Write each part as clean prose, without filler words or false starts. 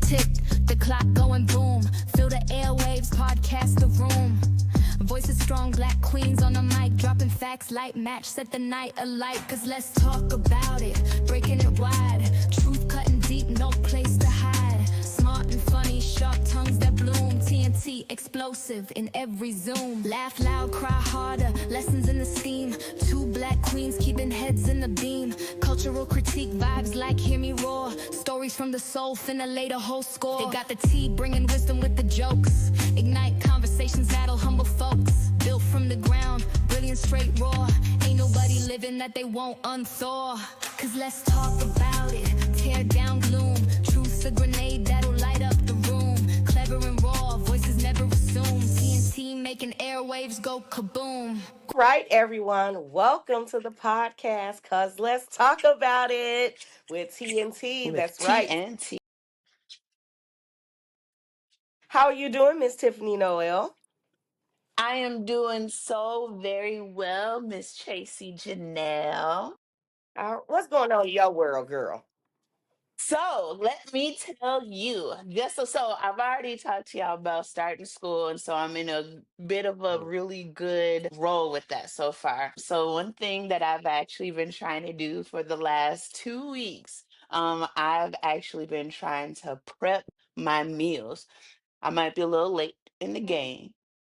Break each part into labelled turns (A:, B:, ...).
A: tick, the clock going boom. Feel the airwaves, podcast the room. Voices strong, black queens on the mic, dropping facts, light match, set the night alight. Cause let's talk about it, breaking it wide. Truth cutting deep, no place to hide. Smart and funny, sharp tongues that bloom. TNT explosive in every zoom. Laugh loud, cry harder, lessons in the steam. Two black queens keeping heads in the beam. Cultural critique, vibes like hear me roar. Stories from the soul, finna lay the whole score. They got the tea, bringing wisdom with the jokes. Ignite conversations that'll humble folks. Built from the ground, brilliant straight raw. Ain't nobody living that they won't unthaw. Cause let's talk about it, tear down gloom. Truth's a grenade that'll light up the room. Clever and raw, voices never assume. TNT making airwaves go kaboom.
B: Right, everyone, welcome to the podcast, cause let's talk about it with TNT.
C: With
B: That's right.
C: TNT.
B: How are you doing, Miss Tiffany Noel?
C: I am doing so very well, Miss Tracee Janelle.
B: What's going on in your world, girl?
C: So let me tell you, so I've already talked to y'all about starting school, and so I'm in a bit of a really good role with that so far. So one thing that I've actually been trying to do for the last 2 weeks, I've actually been trying to prep my meals. I might be a little late in the game,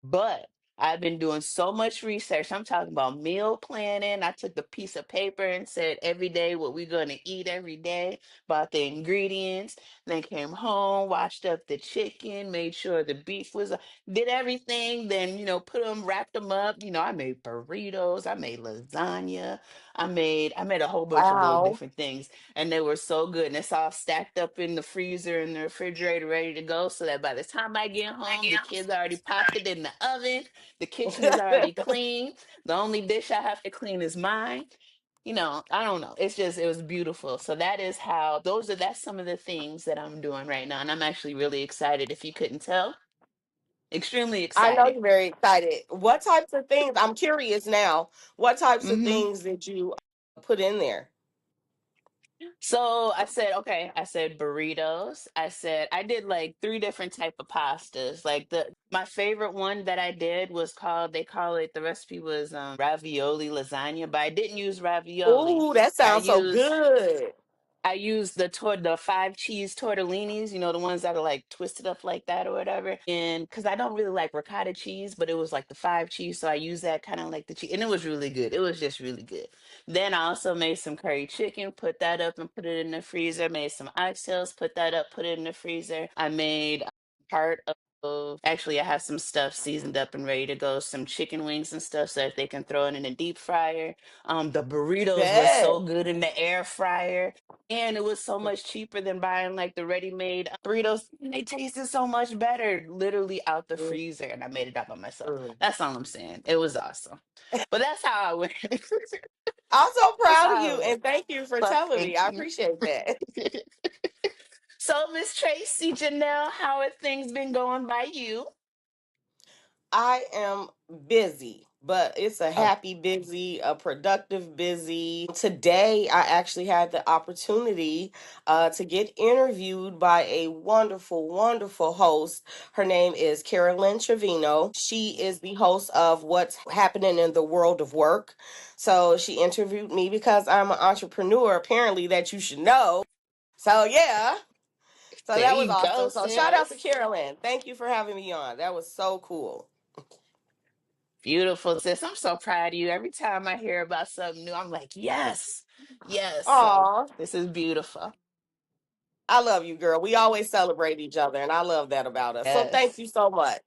C: but I've been doing so much research. I'm talking about meal planning. I took a piece of paper and said every day what we're going to eat every day, bought the ingredients, then came home, washed up the chicken, made sure the beef was, did everything, then, put them, wrapped them up. I made burritos, I made lasagna, I made a whole bunch of little
B: Wow.
C: different things, and they were so good. And it's all stacked up in the freezer and the refrigerator, ready to go. So that by the time I get home, the kids already popped it in the oven. The kitchen is already clean. The only dish I have to clean is mine. I don't know. It was beautiful. So that's some of the things that I'm doing right now. And I'm actually really excited. If you couldn't tell, extremely
B: I know
C: excited.
B: you're very excited. What types of things? I'm curious now. What types of
C: Mm-hmm.
B: things did you put in there?
C: So I said, okay, I said burritos. I did like three different type of pastas. Like my favorite one that I did was the recipe was ravioli lasagna, but I didn't use ravioli.
B: Ooh, that
C: I
B: sounds so
C: used
B: good.
C: I used the 5 cheese tortellinis, the ones that are like twisted up like that or whatever. And because I don't really like ricotta cheese, but it was like the 5 cheese, so I used that kind of like the cheese, and it was really good. It was just really good. Then I also made some curry chicken, put that up and put it in the freezer. Made some oxtails, put that up, put it in the freezer. I made part actually, I have some stuff seasoned up and ready to go, some chicken wings and stuff, so that they can throw it in a deep fryer. The burritos was
B: Bet.
C: so good in the air fryer. And it was so much cheaper than buying like the ready-made burritos. And they tasted so much better, literally out the
B: Mm,
C: freezer. And I made it out by myself.
B: mm.
C: That's all I'm saying. It was awesome. But that's how I went.
B: I'm so
C: That's
B: proud of
C: how I
B: you,
C: went.
B: and thank you for
C: Well,
B: telling me.
C: thank
B: I
C: you.
B: appreciate that.
C: So, Miss Tracee Janelle, how have things been going by you?
B: I am busy, but it's a
C: Oh,
B: happy busy, a productive busy. Today, I actually had the opportunity to get interviewed by a wonderful, wonderful host. Her name is Carolyn Trevino. She is the host of What's Happening in the World of Work. So she interviewed me because I'm an entrepreneur, apparently, that you should know. So, yeah. So
C: there
B: that was
C: you go,
B: awesome. So shout out to
C: sis.
B: Carolyn. Thank you for having me on. That was so cool.
C: Beautiful, sis. I'm so proud of you. Every time I hear about something new, I'm like, yes, yes. So
B: Aw,
C: this is beautiful.
B: I love you, girl. We always celebrate each other, and I love that about us. So thank
C: Yes.
B: you so much.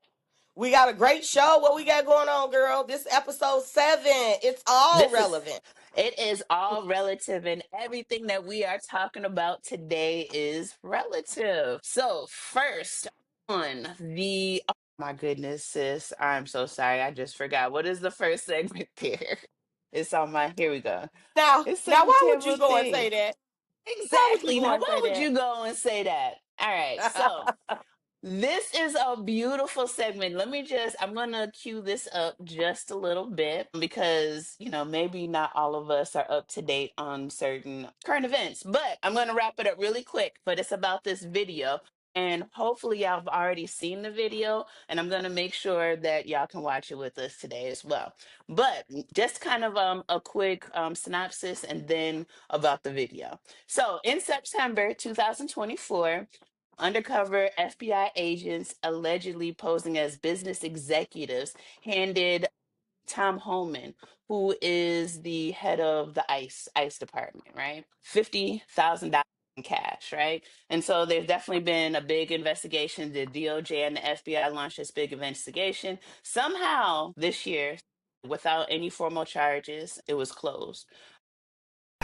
B: We got a great show. What we got going on, girl? This episode 7. It's all
C: This is
B: relevant.
C: it is all relative, and everything that we are talking about today is relative. So first on the oh my goodness, sis. I'm so sorry. I just forgot. What is the first segment there? It's on my here we go. It's
B: Now,
C: such a
B: why would you
C: terrible
B: go and
C: thing.
B: say that? Why would you
C: Exactly.
B: go
C: Now
B: and
C: why
B: say
C: would
B: that?
C: you go and say that? All right, so this is a beautiful segment. I'm going to cue this up just a little bit because, maybe not all of us are up to date on certain current events, but I'm going to wrap it up really quick. But it's about this video. And hopefully y'all have already seen the video, and I'm going to make sure that y'all can watch it with us today as well. But just kind of a quick synopsis and then about the video. So in September 2024, undercover FBI agents allegedly posing as business executives handed Tom Homan, who is the head of the ICE department, right? $50,000 in cash, right? And so there's definitely been a big investigation. The DOJ and the FBI launched this big investigation. Somehow this year, without any formal charges, it was closed.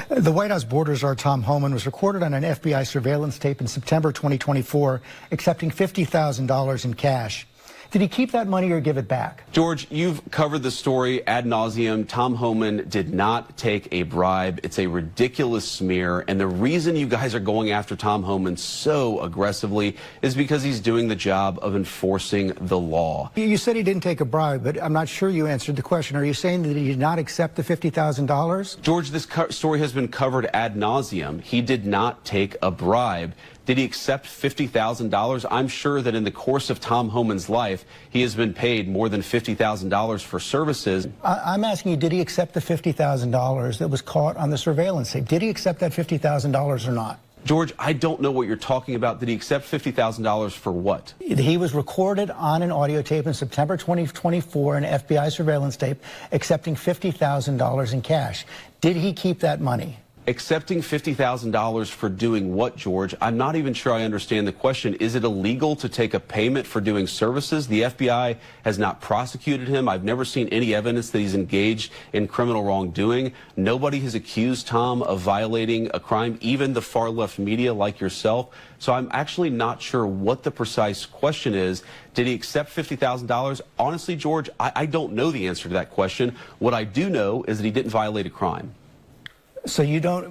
D: The White House border czar Tom Homan was recorded on an FBI surveillance tape in September 2024, accepting $50,000 in cash. Did he keep that money or give it back?
E: George, you've covered the story ad nauseum. Tom Homan did not take a bribe. It's a ridiculous smear. And the reason you guys are going after Tom Homan so aggressively is because he's doing the job of enforcing the law.
D: You said he didn't take a bribe, but I'm not sure you answered the question. Are you saying that he did not accept the $50,000?
E: George, this story has been covered ad nauseum. He did not take a bribe. Did he accept $50,000? I'm sure that in the course of Tom Homan's life, he has been paid more than $50,000 for services.
D: I'm asking you, did he accept the $50,000 that was caught on the surveillance tape? Did he accept that $50,000 or not?
E: George, I don't know what you're talking about. Did he accept $50,000 for what?
D: He was recorded on an audio tape in September 2024, an FBI surveillance tape, accepting $50,000 in cash. Did he keep that money?
E: Accepting $50,000 for doing what, George? I'm not even sure I understand the question. Is it illegal to take a payment for doing services? The FBI has not prosecuted him. I've never seen any evidence that he's engaged in criminal wrongdoing. Nobody has accused Tom of violating a crime, even the far left media like yourself. So I'm actually not sure what the precise question is. Did he accept $50,000? Honestly, George, I don't know the answer to that question. What I do know is that he didn't violate a crime.
D: So you don't,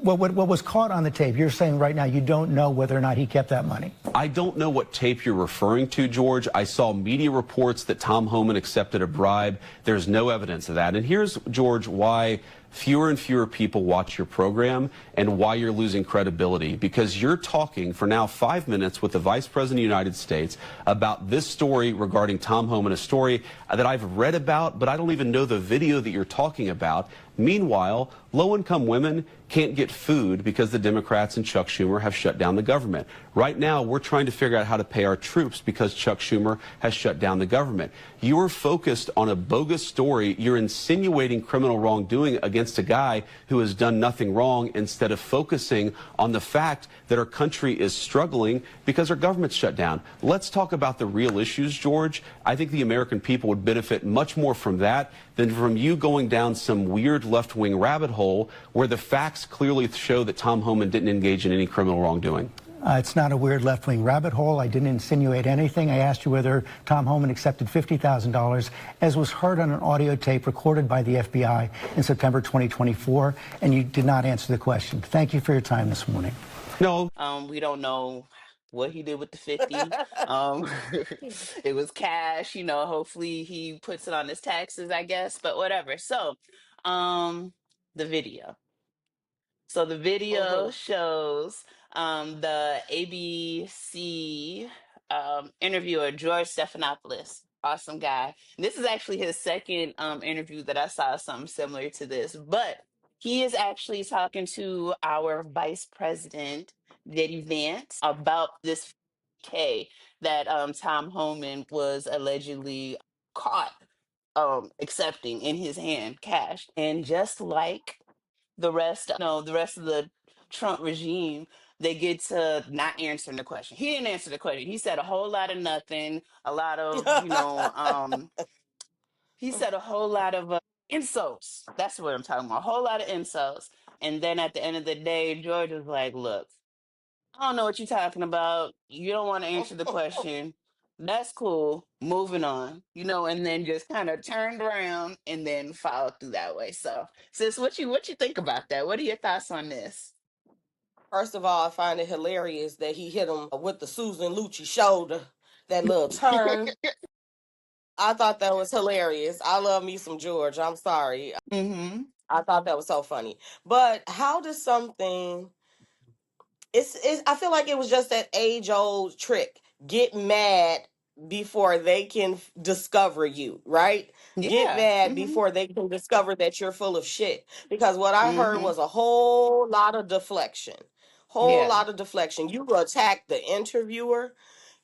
D: what was caught on the tape, you're saying right now you don't know whether or not he kept that money?
E: I don't know what tape you're referring to, George. I saw media reports that Tom Homan accepted a bribe. There's no evidence of that. And here's, George, why fewer and fewer people watch your program and why you're losing credibility. Because you're talking for now 5 minutes with the Vice President of the United States about this story regarding Tom Homan, a story that I've read about, but I don't even know the video that you're talking about. Meanwhile, low-income women can't get food because the Democrats and Chuck Schumer have shut down the government. Right now, we're trying to figure out how to pay our troops because Chuck Schumer has shut down the government. You're focused on a bogus story. You're insinuating criminal wrongdoing against a guy who has done nothing wrong instead of focusing on the fact that our country is struggling because our government's shut down. Let's talk about the real issues, George. I think the American people would benefit much more from that than from you going down some weird left-wing rabbit hole where the facts clearly show that Tom Homan didn't engage in any criminal wrongdoing.
D: It's not a weird left-wing rabbit hole. I didn't insinuate anything. I asked you whether Tom Homan accepted $50,000, as was heard on an audio tape recorded by the FBI in September 2024, and you did not answer the question. Thank you for your time this morning.
E: No.
C: We don't know what he did with the 50. It was cash, hopefully he puts it on his taxes, I guess, but whatever. So, the video. So the video shows the ABC interviewer, George Stephanopoulos. Awesome guy. This is actually his second interview that I saw something similar to this, but he is actually talking to our vice president, JD Vance, about this K that Tom Homan was allegedly caught accepting in his hand cash. And just like the rest of the Trump regime, they get to not answering the question. He didn't answer the question. He said a whole lot of nothing, a lot of, he said a whole lot of insults. That's what I'm talking about. A whole lot of insults. And then at the end of the day, George was like, look, I don't know what you're talking about. You don't want to answer the question. That's cool. Moving on, and then just kind of turned around and then followed through that way. So, sis, what you think about that? What are your thoughts on this?
B: First of all, I find it hilarious that he hit him with the Susan Lucci shoulder, that little turn. I thought that was hilarious. I love me some George. I'm sorry.
C: Mm-hmm.
B: I thought that was so funny. But how does something it's I feel like it was just that age old trick. Get mad before they can discover you, right? Get
C: Yeah.
B: mad
C: Hmm.
B: before they can discover that you're full of shit. Because what I heard
C: Hmm.
B: was a whole lot of deflection. Whole
C: Yeah.
B: lot of deflection. You attack the interviewer,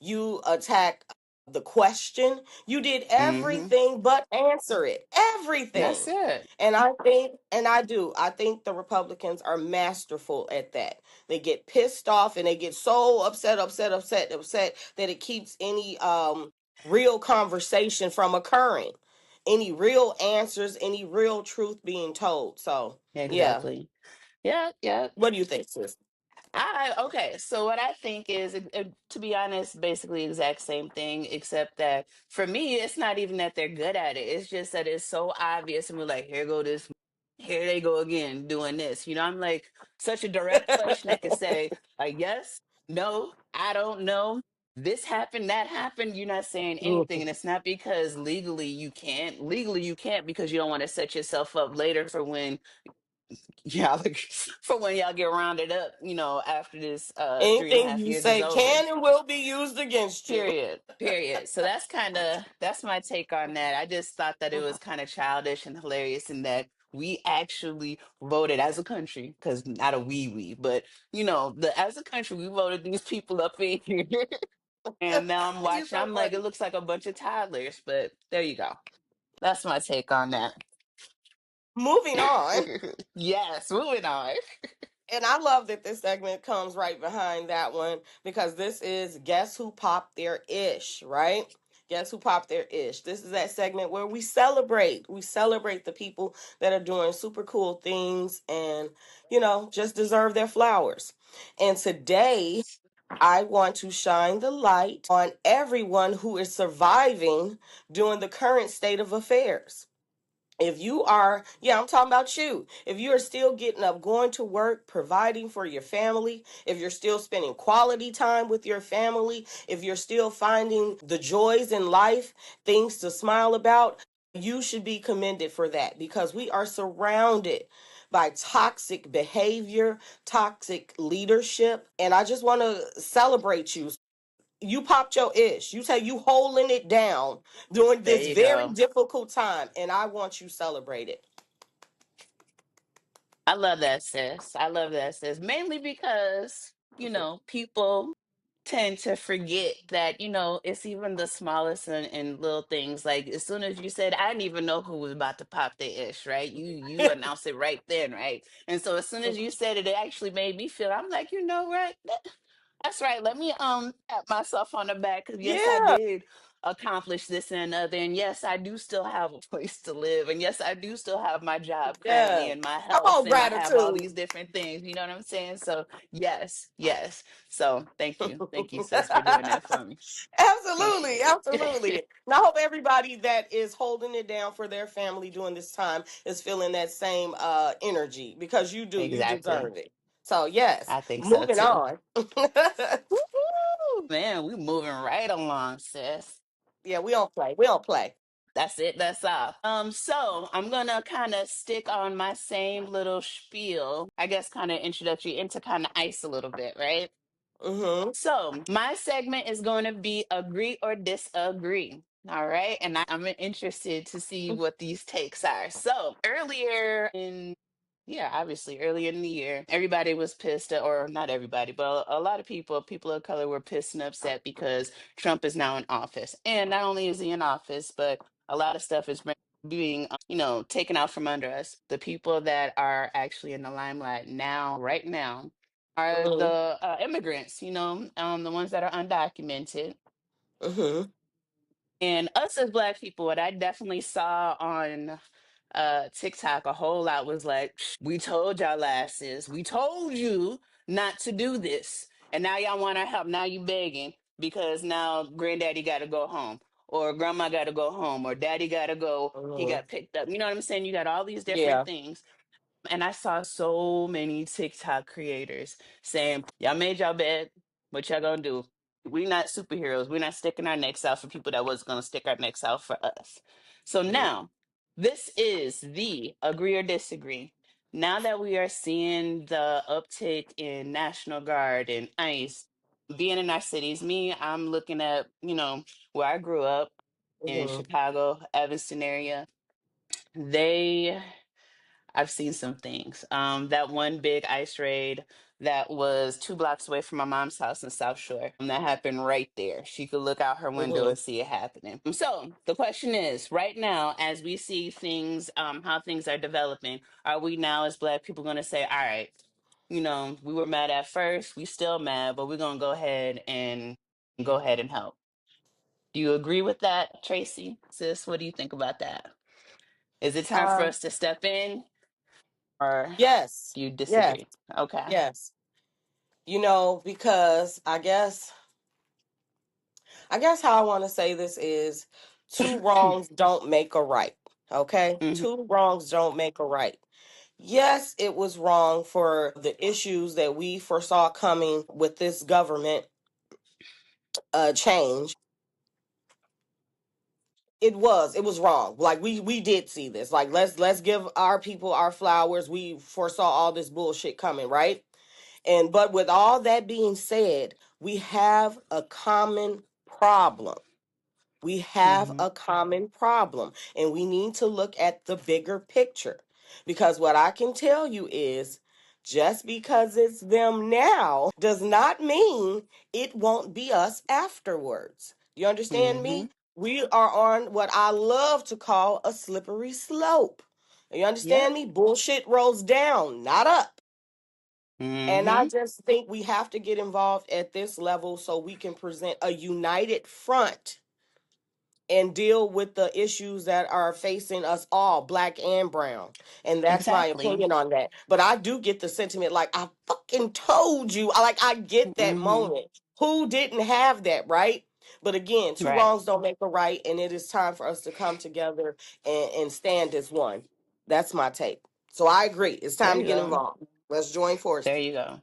B: you attack the question. You did
C: Hmm.
B: everything but answer it.
C: That's
B: Everything.
C: it.
B: And I think, and I do, I think the Republicans are masterful at that. They get pissed off and they get so upset that it keeps any real conversation from occurring, any real answers, any real truth being told. So, yeah.
C: Exactly. Yeah. Yeah.
B: What do you think, sis?
C: Okay, so what I think is, to be honest, basically exact same thing, except that for me, it's not even that they're good at it. It's just that it's so obvious, and we're like, here they go again doing this. I'm like such a direct question that can say like yes, no, I don't know. This happened, that happened. You're not saying anything, and it's not because legally you can't. Legally you can't because you don't want to set yourself up later for when yeah, like for when y'all get rounded up, after this three and a
B: Anything
C: half
B: you
C: years is
B: say
C: over.
B: can and will be used against you.
C: Period. Period. So that's my take on that. I just thought that it was kind of childish and hilarious in that we actually voted as a country, because not a we, but as a country, we voted these people up in here. And now I'm
B: You're
C: watching,
B: so
C: I'm like, it
B: funny.
C: looks like a bunch of toddlers, but there you go. That's my take on that.
B: Moving on.
C: Yes, moving on.
B: And I love that this segment comes right behind that one because this is Guess Who Popped Their Ish, right? Guess Who Popped Their Ish. This is that segment where we celebrate. We celebrate the people that are doing super cool things and, just deserve their flowers. And today, I want to shine the light on everyone who is surviving during the current state of affairs. If you are, yeah, I'm talking about you. If you are still getting up, going to work, providing for your family, if you're still spending quality time with your family, if you're still finding the joys in life, things to smile about, you should be commended for that because we are surrounded by toxic behavior, toxic leadership. And I just want to celebrate you. You popped your ish. You say you holding it down during
C: There
B: this
C: you
B: very
C: go.
B: difficult time, and I want you celebrated.
C: I love that, sis. I love that, sis. Mainly because, people tend to forget that, it's even the smallest and little things. Like as soon as you said, I didn't even know who was about to pop the ish, right? You announced it right then, right? And so as soon as you said it, it actually made me feel, I'm like, you know what? That's right. Let me pat myself on the back because yes, I
B: Yeah,
C: did accomplish this and another. And yes, I do still have a place to live. And yes, I do still have my job currently
B: yeah.
C: and my
B: Come
C: health.
B: on,
C: And I have all
B: gratitude.
C: these different things. You know what I'm saying? So yes, yes. So thank you. Thank you, sis, for doing that for me.
B: Absolutely,
C: Appreciate
B: absolutely.
C: it.
B: And I hope everybody that is holding it down for their family during this time is feeling that same energy because you do. You
C: Exactly.
B: deserve it. So, yes,
C: I think so
B: moving
C: too.
B: on.
C: Woo-hoo! Man, we moving right along, sis.
B: Yeah, we don't play. We don't play.
C: That's it. That's all. So I'm gonna kind of stick on my same little spiel, I guess, kind of introductory into kind of ice a little bit, right?
B: Mm-hmm.
C: So my segment is going to be agree or disagree. All right. And I'm interested to see what these takes are. So obviously earlier in the year, everybody was pissed, or not everybody, but a lot of people of color were pissed and upset because Trump is now in office. And not only is he in office, but a lot of stuff is being, taken out from under us. The people that are actually in the limelight now, right now, are
B: Mm-hmm.
C: the immigrants, the ones that are undocumented.
B: Mm-hmm.
C: And us as Black people, what I definitely saw on TikTok a whole lot was like, we told y'all asses, we told you not to do this. And now y'all want our help. Now you begging because now granddaddy got to go home, or grandma got to go home, or daddy got to go. He
B: Mm-hmm.
C: got picked up. You know what I'm saying? You got all these different
B: Yeah.
C: things. And I saw so many TikTok creators saying, y'all made y'all bed. What y'all gonna do? We not superheroes. We're not sticking our necks out for people that was gonna stick our necks out for us. So
B: Mm-hmm.
C: now, this is the agree or disagree. now that we are seeing the uptick in National Guard and ICE being in our cities, I'm looking at, where I grew up in
B: Hmm.
C: Chicago, Evanston area. They I've seen some things. That one big ice raid that was 2 blocks away from my mom's house in South Shore. That happened right there. She could look out her window
B: Hmm.
C: and see it happening. So the question is, right now, as we see things, how things are developing, are we now as Black people going to say, all right, we were mad at first, we still mad, but we're going to go ahead and help. Do you agree with that, Tracee? Sis, what do you think about that? Is it time for
B: Uh,
C: us to step in, or
B: yes,
C: you
B: yes,
C: disagree? Okay.
B: yes. Because I guess how I want to say this is two wrongs don't make a right. Okay?
C: Hmm.
B: Two wrongs don't make a right. Yes, it was wrong for the issues that we foresaw coming with this government change. It was wrong. Like we did see this. Like let's give our people our flowers. We foresaw all this bullshit coming, right? And but with all that being said, we have a common problem. We have
C: Hmm.
B: a common problem, and we need to look at the bigger picture. Because what I can tell you is just because it's them now does not mean it won't be us afterwards. You understand
C: Hmm.
B: me? We are on what I love to call a slippery slope. You
C: Yep.
B: understand me? Bullshit rolls down, not up. And I
C: Hmm.
B: just think we have to get involved at this level so we can present a united front and deal with the issues that are facing us all, black and brown. And that's my
C: Exactly.
B: opinion on that. But I do get the sentiment like I fucking told you. I get that
C: Hmm.
B: moment. Who didn't have that, right? But again, two
C: Right.
B: wrongs don't make a right, and it is time for us to come together and stand as one. That's my take. So I agree. It's
C: There
B: time to
C: you
B: get
C: go.
B: involved. Let's join
C: There
B: forces.
C: you go.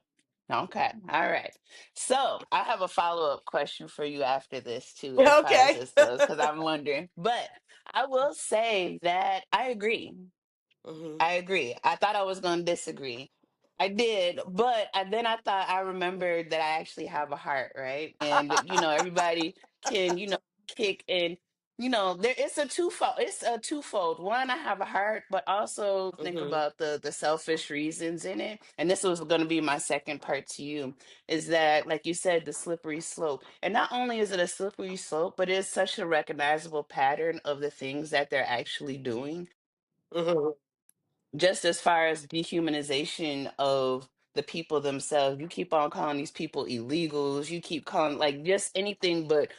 C: Okay. All right. So I have a follow-up question for you after this too, as far as
B: Okay.
C: this goes, because I'm wondering. But I will say that I agree.
B: Hmm.
C: I agree. I thought I was going to disagree. I did, but then I thought I remembered that I actually have a heart, right? And everybody can, kick in. There it's a twofold. It's a twofold. One, I have a heart, but also think
B: Hmm.
C: about the selfish reasons in it. And this was going to be my second part to you, is that, like you said, the slippery slope. And not only is it a slippery slope, but it's such a recognizable pattern of the things that they're actually doing,
B: Hmm.
C: just as far as dehumanization of the people themselves. You keep on calling these people illegals, you keep calling like just anything but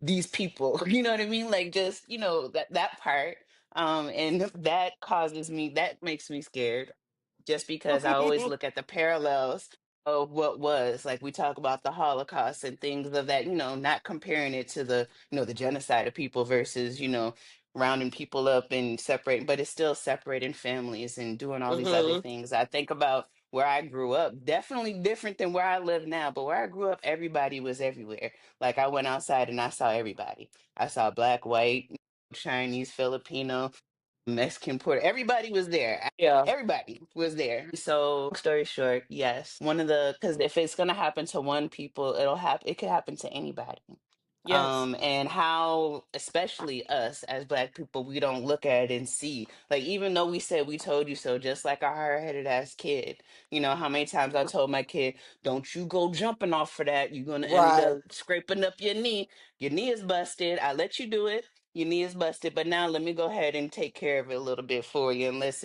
C: these people. You know what I mean? Like just, that part. And that makes me scared, just because I always look at the parallels of what was. Like we talk about the Holocaust and things of that, not comparing it to the genocide of people versus, rounding people up and separating, but it's still separating families and doing all these other
B: Hmm.
C: things. I think about where I grew up, definitely different than where I live now, but where I grew up, everybody was everywhere. Like I went outside and I saw everybody. I saw black, white, Chinese, Filipino, Mexican, Puerto. Everybody was there.
B: Yeah.
C: Everybody was there. So, long story short, yes, one of the because if it's gonna happen to one people, it'll happen. It could happen to anybody.
B: Yes.
C: And how, especially us as Black people, we don't look at it and see. Like, even though we said we told you so, just like a hard-headed ass kid. How many times I told my kid, "Don't you go jumping off for that. You're gonna end
B: Right.
C: up scraping up your knee. Your knee is busted. I let you do it. Your knee is busted, but now let me go ahead and take care of it a little bit for you, and let's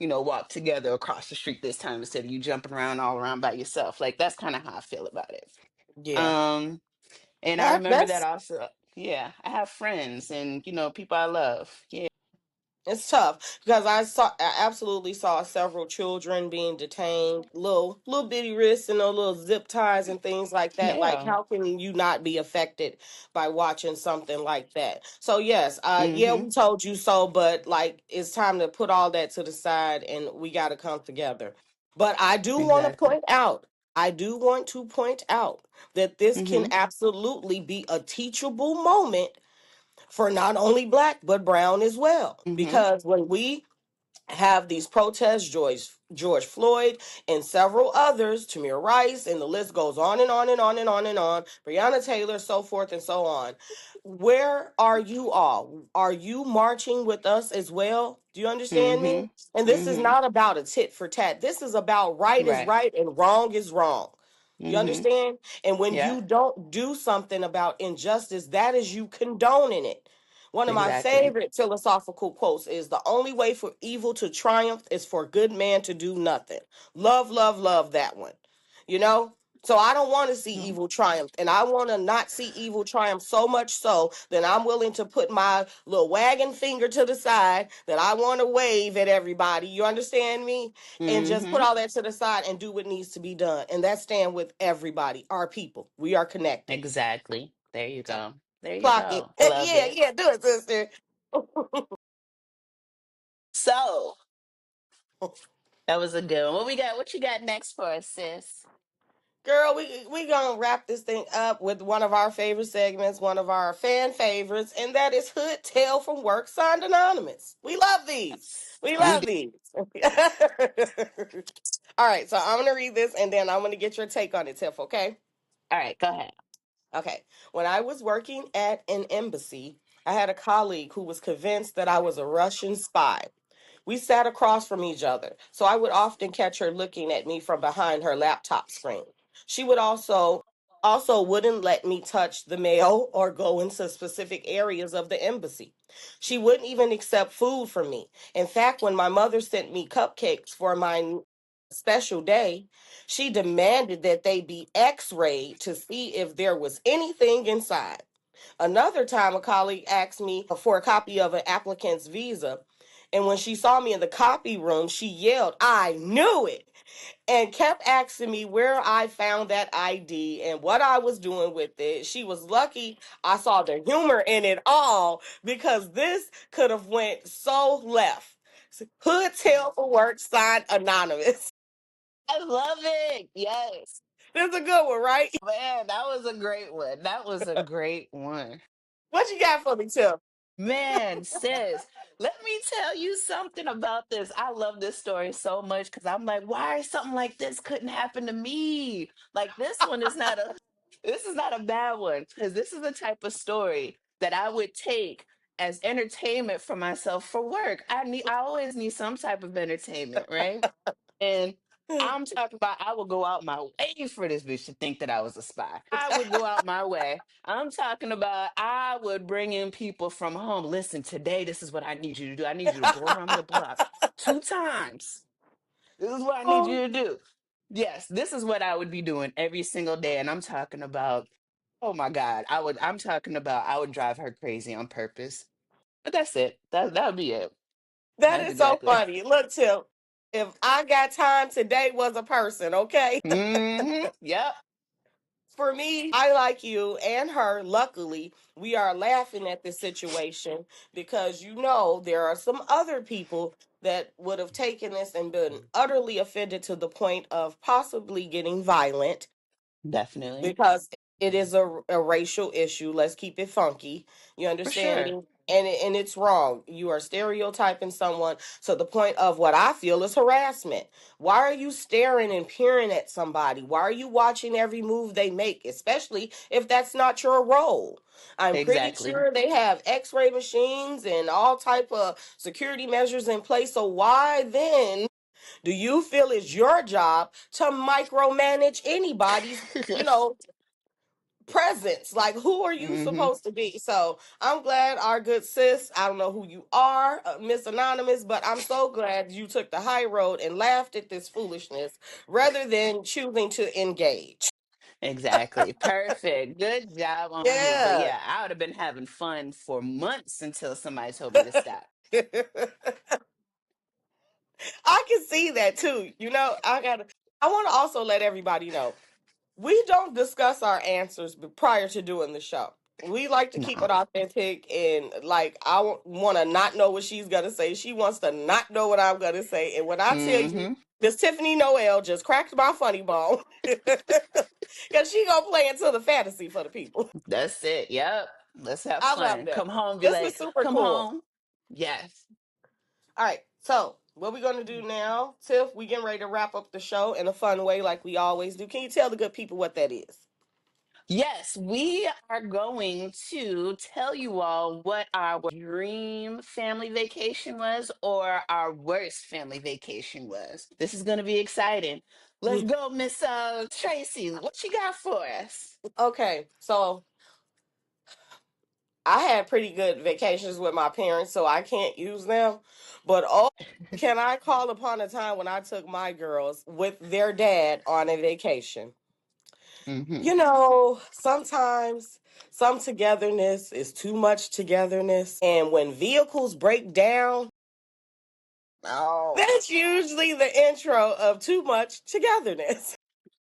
C: walk together across the street this time instead of you jumping around all around by yourself." Like that's kind of how I feel about it.
B: Yeah.
C: Um, and I
B: That
C: remember that
B: that's
C: also. Yeah, I have friends and people I love. Yeah.
B: It's tough because I absolutely saw several children being detained, little bitty wrists and those little zip ties and things like that. Like,
C: Yeah.
B: how can you not be affected by watching something like that? So yes, yeah,
C: Mm-hmm.
B: we told you so, but like, it's time to put all that to the side and we got to come together. But I do want to
C: Exactly.
B: point out. I do want to point out that this can
C: Mm-hmm.
B: absolutely be a teachable moment for not only black but brown as well,
C: Mm-hmm.
B: because when we have these protests, George Floyd and several others, Tamir Rice, and the list goes on and on and on and on and on, Breonna Taylor, so forth and so on. Where are you all? Are you marching with us as well? Do you understand me?
C: Mm-hmm.
B: And this is
C: Mm-hmm.
B: not about a tit for tat. This is about right is
C: Right.
B: right and wrong is wrong. You
C: Mm-hmm.
B: understand? And when
C: Yeah.
B: you don't do something about injustice, that is you condoning it. One of my
C: Exactly.
B: favorite philosophical quotes is the only way for evil to triumph is for a good man to do nothing. Love, love, love that one. You know? So I don't want to see
C: Mhm.
B: evil triumph. And I want to not see evil triumph so much so that I'm willing to put my little wagging finger to the side that I want to wave at everybody. You understand me? And just put
C: Mm-hmm.
B: all that to the side and do what needs to be done. And that's stand with everybody, our people. We are connected.
C: Exactly. There you
B: So
C: go. There you
B: clock it.
C: go. Love
B: Yeah,
C: it.
B: yeah, do it, sister.
C: So that was a good one. What we got? What you got next for us, sis?
B: Girl, we gonna wrap this thing up with one of our favorite segments, one of our fan favorites, and that is Hood Tale from Work Signed Anonymous. We love these. We
C: We
B: love
C: do.
B: these. All right, so I'm gonna read this and then I'm gonna get your take on it, Tiff, okay?
C: All right, go ahead.
B: Okay. When I was working at an embassy, I had a colleague who was convinced that I was a Russian spy. We sat across from each other, so I would often catch her looking at me from behind her laptop screen. She would also wouldn't let me touch the mail or go into specific areas of the embassy. She wouldn't even accept food from me. In fact, when my mother sent me cupcakes for my special day, she demanded that they be x-rayed to see if there was anything inside. Another time, a colleague asked me for a copy of an applicant's visa. And when she saw me in the copy room, she yelled, I knew it, and kept asking me where I found that ID and what I was doing with it. She was lucky I saw the humor in it all because this could have went so left. Hood Tail for Work, signed Anonymous.
C: I love it. Yes.
B: This is a good one, right?
C: Man, that was a great one. That was a great one.
B: What you got for me, Tim?
C: Man, sis, let me tell you something about this. I love this story so much because I'm like, why something like this couldn't happen to me? Like this is not a bad one because this is the type of story that I would take as entertainment for myself for work. I always need some type of entertainment, right? And I'm talking about I would go out my way for this bitch to think that I was a spy. I would go out my way. I'm talking about I would bring in people from home. Listen, today, this is what I need you to do. I need you to go around the block 2 times. This is what I need you
B: Oh,
C: to do. Yes, this is what I would be doing every single day. And I'm talking about, oh my God, I'm talking about I would drive her crazy on purpose. But that's it. That would be it.
B: that
C: That's
B: is so
C: exactly.
B: funny. Look, Tim, if I got time, today was a person, okay?
C: Yep.
B: For me, I like you and her, luckily, we are laughing at this situation because there are some other people that would have taken this and been utterly offended to the point of possibly getting violent
C: Definitely.
B: because it is a racial issue. Let's keep it funky. You
C: For
B: understand
C: sure.
B: me? And it's wrong. You are stereotyping someone. So the point of what I feel is harassment. Why are you staring and peering at somebody? Why are you watching every move they make, especially if that's not your role? I'm pretty
C: Exactly.
B: sure they have X-ray machines and all type of security measures in place. So why then do you feel it's your job to micromanage anybody's, you know, presence? Like, who are you
C: Hmm.
B: supposed to be? So I'm glad our good sis, I don't know who you are, Miss Anonymous, but I'm so glad you took the high road and laughed at this foolishness rather than choosing to engage.
C: Exactly. Perfect. Good job on you. But
B: Yeah.
C: yeah, I would have been having fun for months until somebody told me to stop.
B: I can see that too. I want to also let everybody know we don't discuss our answers prior to doing the show. We like to keep
C: No.
B: it authentic, and like I want to not know what she's gonna say. She wants to not know what I'm gonna say. And when I tell you,
C: Hmm.
B: Miss Tiffany Noel just cracked my funny bone because she gonna play into the fantasy for the people.
C: That's it. Yep. Let's have
B: I love
C: fun.
B: this.
C: Come home, be
B: This
C: like,
B: was super
C: come
B: cool.
C: home. Yes.
B: All right, so What we gonna do now, Tiff? We getting ready to wrap up the show in a fun way, like we always do. Can you tell the good people what that is?
C: Yes, we are going to tell you all what our dream family vacation was or our worst family vacation was. This is going to be exciting. Let's go, Miss Tracy. What you got for us?
B: Okay, so I had pretty good vacations with my parents, so I can't use them. But oh, can I call upon a time when I took my girls with their dad on a vacation?
C: Hmm.
B: You know, sometimes some togetherness is too much togetherness. And when vehicles break down,
C: Oh,
B: that's usually the intro of too much togetherness.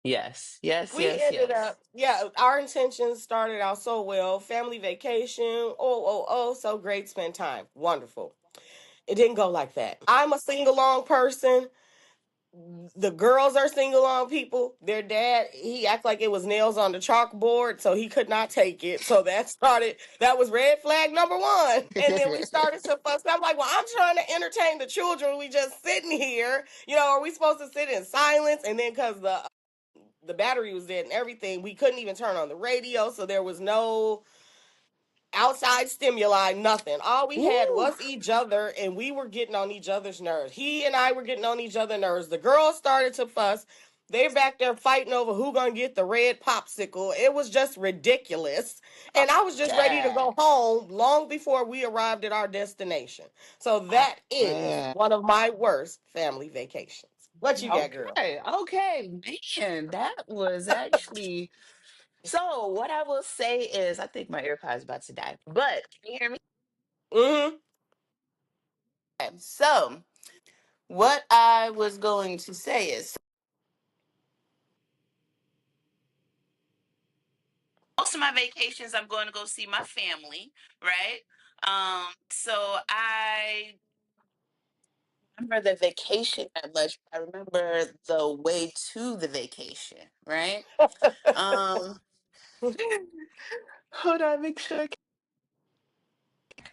C: yes, yes,
B: We
C: yes,
B: ended
C: yes.
B: up, yeah, our intentions started out so well. Family vacation, so great, spend time. Wonderful. It didn't go like that. I'm a sing along person. The girls are sing along people. Their dad, he act like it was nails on the chalkboard, so he could not take it. So that was red flag number one. And then we started to fuss. I'm like, well, I'm trying to entertain the children. We just sitting here. Are we supposed to sit in silence? And then because the battery was dead and everything, we couldn't even turn on the radio, so there was no outside stimuli, nothing. All we had
C: Ooh,
B: was each other, and we were getting on each other's nerves. He and I were getting on each other's nerves. The girls started to fuss. They're back there fighting over who gonna get the red popsicle. It was just ridiculous. And I was just ready to
C: dang.
B: go home long before we arrived at our destination. So
C: Oh,
B: that is
C: man.
B: one of my worst family vacations. What you got, girl?
C: Okay, okay, man, that was actually so. What I will say is, I think my AirPod is about to die. But can you hear me?
B: Mm-hmm.
C: Okay, so what I was going to say is, most of my vacations, I'm going to go see my family, right? So I remember the vacation that much. I remember the way to the vacation, right? Um, hold on, make sure.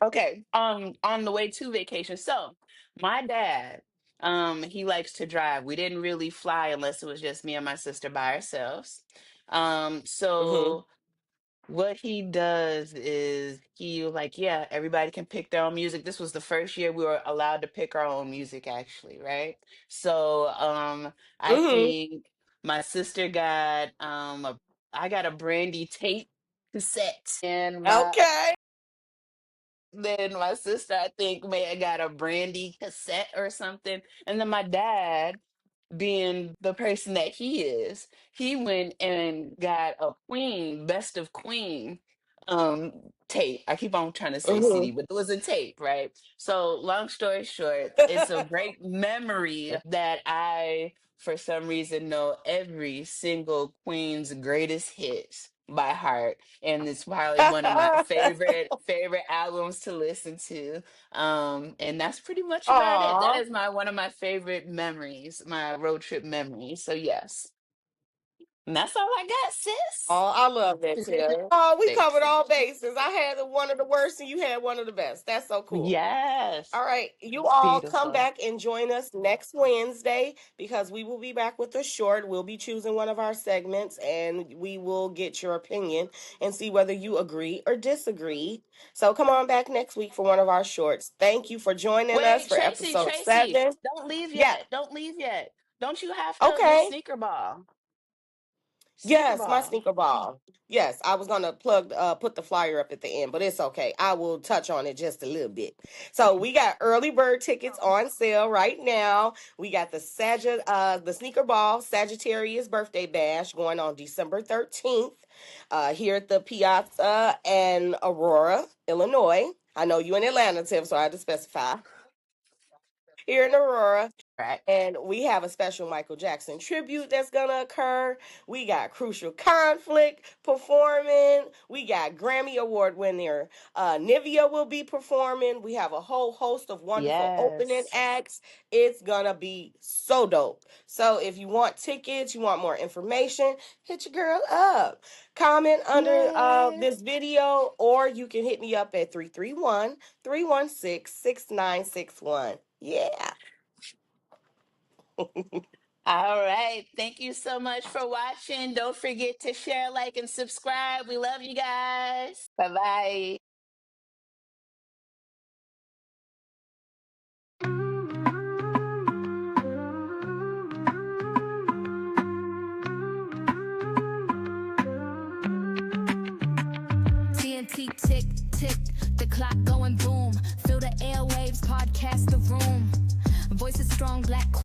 C: Okay. On the way to vacation. So my dad, he likes to drive. We didn't really fly unless it was just me and my sister by ourselves.
B: Mm-hmm.
C: So what he does is he was like, yeah, everybody can pick their own music. This was the first year we were allowed to pick our own music, actually, right? So I
B: Mm-hmm.
C: think my sister got I got a Brandy tape cassette, and
B: Okay.
C: my sister, I think, may have got a Brandy cassette or something. And then my dad, being the person that he is, he went and got a Queen, Best of Queen um tape. I keep on trying to say
B: Mm-hmm.
C: CD, but it was a tape, right? So long story short, it's a great memory that I for some reason know every single Queen's greatest hits by heart, and it's probably one of my favorite albums to listen to. And that's pretty much about it. That
B: Aw.
C: is my one of my favorite memories, my road trip memories. So yes. And that's all I got, sis.
B: Oh, I love that, Tia. Oh, we covered
C: Thanks.
B: all bases. I had one of the worst and you had one of the best. That's so cool.
C: Yes.
B: All right. You
C: It's
B: all come
C: beautiful.
B: back and join us next Wednesday because we will be back with a short. We'll be choosing one of our segments and we will get your opinion and see whether you agree or disagree. So come on back next week for one of our shorts. Thank you for joining us
C: Wait,
B: for
C: Tracy,
B: episode
C: Tracy,
B: 7.
C: don't leave
B: Yeah.
C: yet. Don't leave yet. Don't you have to the
B: Okay.
C: sneaker ball? Sneaker
B: Yes, my
C: ball.
B: sneaker ball. Yes, I was gonna put the flyer up at the end, but it's okay. I will touch on it just a little bit. So we got early bird tickets on sale right now. We got the sneaker ball Sagittarius birthday bash going on December 13th, here at the Piazza in Aurora, Illinois. I know you in Atlanta, Tiff, so I had to specify. Here in Aurora.
C: Right.
B: And we have a special Michael Jackson tribute that's going to occur. We got Crucial Conflict performing. We got Grammy Award winner Nivea will be performing. We have a whole host of wonderful opening
C: Yes.
B: acts. It's going to be so dope. So if you want tickets, you want more information, hit your girl up. Comment under
C: Yay.
B: this video, or you can hit me up at 331 316 6961. Yeah.
C: All right. Thank you so much for watching. Don't forget to share, like, and subscribe. We love you guys. Bye bye.
A: TNT tick, tick, the clock going boom. Feel the airwaves, podcast the room. Voices strong, black